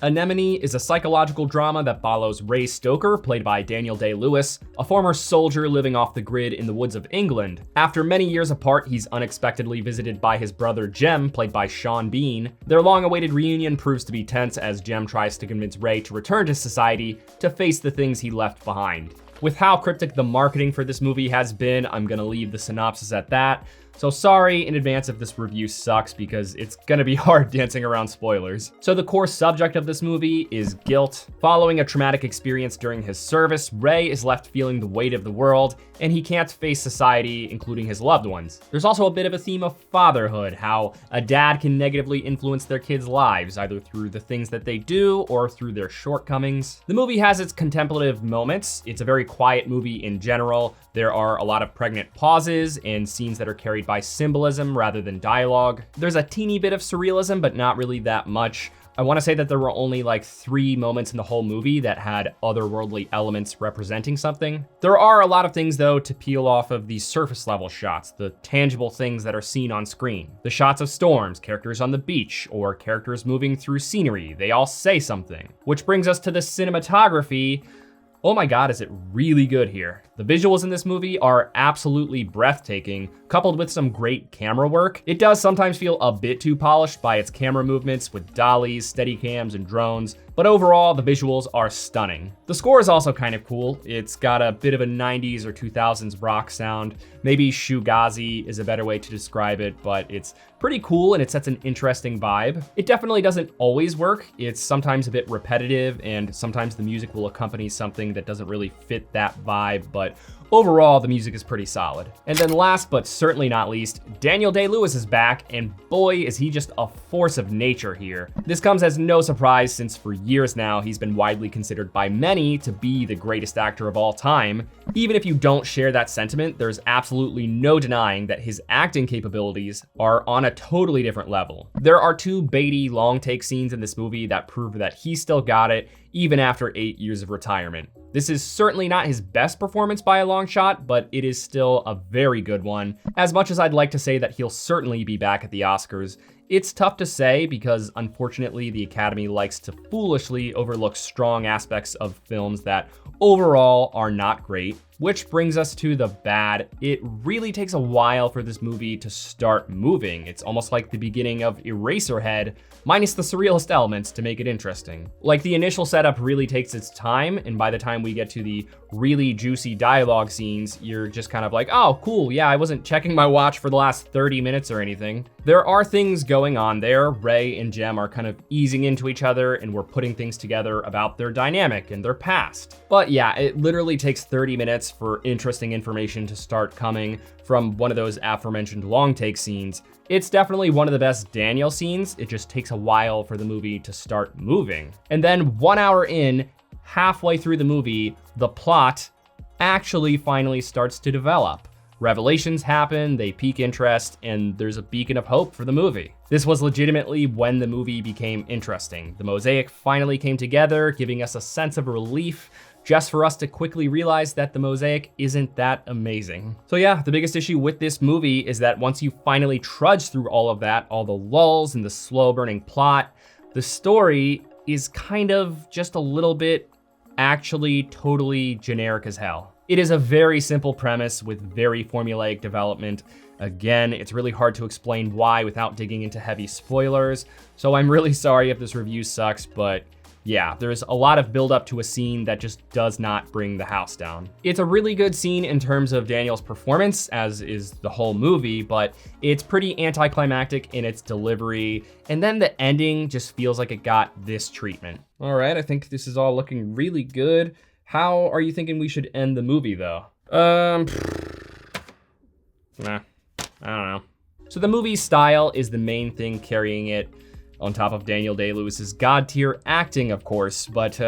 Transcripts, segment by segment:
Anemone is a psychological drama that follows Ray Stoker, played by Daniel Day-Lewis, a former soldier living off the grid in the woods of England. After many years apart, he's unexpectedly visited by his brother Jem, played by Sean Bean. Their long-awaited reunion proves to be tense as Jem tries to convince Ray to return to society to face the things he left behind. With how cryptic the marketing for this movie has been, I'm gonna leave the synopsis at that. So sorry in advance if this review sucks because it's gonna be hard dancing around spoilers. So the core subject of this movie is guilt. Following a traumatic experience during his service, Ray is left feeling the weight of the world and he can't face society, including his loved ones. There's also a bit of a theme of fatherhood, how a dad can negatively influence their kids' lives, either through the things that they do or through their shortcomings. The movie has its contemplative moments. It's a very quiet movie in general. There are a lot of pregnant pauses and scenes that are carried by symbolism rather than dialogue. There's a teeny bit of surrealism, but not really that much. I want to say that there were only like 3 moments in the whole movie that had otherworldly elements representing something. There are a lot of things though to peel off of these surface level shots, the tangible things that are seen on screen. The shots of storms, characters on the beach, or characters moving through scenery, they all say something. Which brings us to the cinematography. Oh my God, is it really good here. The visuals in this movie are absolutely breathtaking, coupled with some great camera work. It does sometimes feel a bit too polished by its camera movements with dollies, steadicams, and drones, but overall, the visuals are stunning. The score is also kind of cool. It's got a bit of a 90s or 2000s rock sound. Maybe shoegazi is a better way to describe it, but it's pretty cool and it sets an interesting vibe. It definitely doesn't always work. It's sometimes a bit repetitive and sometimes the music will accompany something that doesn't really fit that vibe, but overall, the music is pretty solid. And then last but certainly not least, Daniel Day-Lewis is back, and boy, is he just a force of nature here. This comes as no surprise since for years now, he's been widely considered by many to be the greatest actor of all time. Even if you don't share that sentiment, there's absolutely no denying that his acting capabilities are on a totally different level. There are 2 Beatty long take scenes in this movie that prove that he still got it, even after 8 years of retirement. This is certainly not his best performance by a long shot, but it is still a very good one. As much as I'd like to say that he'll certainly be back at the Oscars, it's tough to say because unfortunately the Academy likes to foolishly overlook strong aspects of films that overall are not great. Which brings us to the bad. It really takes a while for this movie to start moving. It's almost like the beginning of Eraserhead, minus the surrealist elements to make it interesting. Like the initial setup really takes its time, and by the time we get to the really juicy dialogue scenes, you're just kind of like, oh, cool, yeah, I wasn't checking my watch for the last 30 minutes or anything. There are things going on there. Ray and Jem are kind of easing into each other, and we're putting things together about their dynamic and their past. But yeah, it literally takes 30 minutes for interesting information to start coming from one of those aforementioned long take scenes. It's definitely one of the best Daniel scenes. It just takes a while for the movie to start moving. And then 1 hour in, halfway through the movie, the plot actually finally starts to develop. Revelations happen, they pique interest, and there's a beacon of hope for the movie. This was legitimately when the movie became interesting. The mosaic finally came together, giving us a sense of relief, just for us to quickly realize that the mosaic isn't that amazing. So yeah, the biggest issue with this movie is that once you finally trudge through all of that, all the lulls and the slow burning plot, the story is kind of just a little bit actually totally generic as hell. It is a very simple premise with very formulaic development. Again, it's really hard to explain why without digging into heavy spoilers, so I'm really sorry if this review sucks, but yeah, there's a lot of build up to a scene that just does not bring the house down. It's a really good scene in terms of Daniel's performance, as is the whole movie, but it's pretty anticlimactic in its delivery. And then the ending just feels like it got this treatment. All right, I think this is all looking really good. How are you thinking we should end the movie though? Nah, I don't know. So the movie's style is the main thing carrying it, on top of Daniel Day-Lewis's god-tier acting, of course. But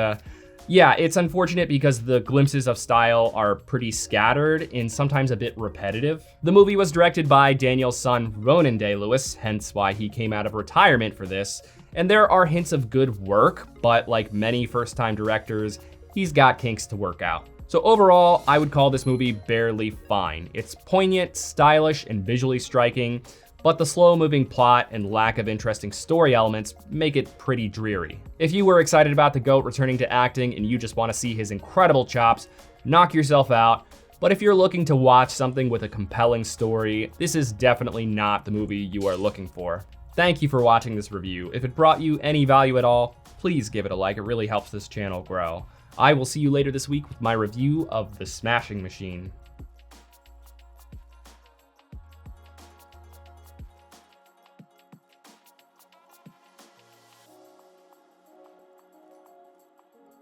yeah, it's unfortunate because the glimpses of style are pretty scattered and sometimes a bit repetitive. The movie was directed by Daniel's son, Ronan Day-Lewis, hence why he came out of retirement for this. And there are hints of good work, but like many first-time directors, he's got kinks to work out. So overall, I would call this movie barely fine. It's poignant, stylish, and visually striking, but the slow-moving plot and lack of interesting story elements make it pretty dreary. If you were excited about the GOAT returning to acting and you just want to see his incredible chops, knock yourself out. But if you're looking to watch something with a compelling story, this is definitely not the movie you are looking for. Thank you for watching this review. If it brought you any value at all, please give it a like. It really helps this channel grow. I will see you later this week with my review of The Smashing Machine.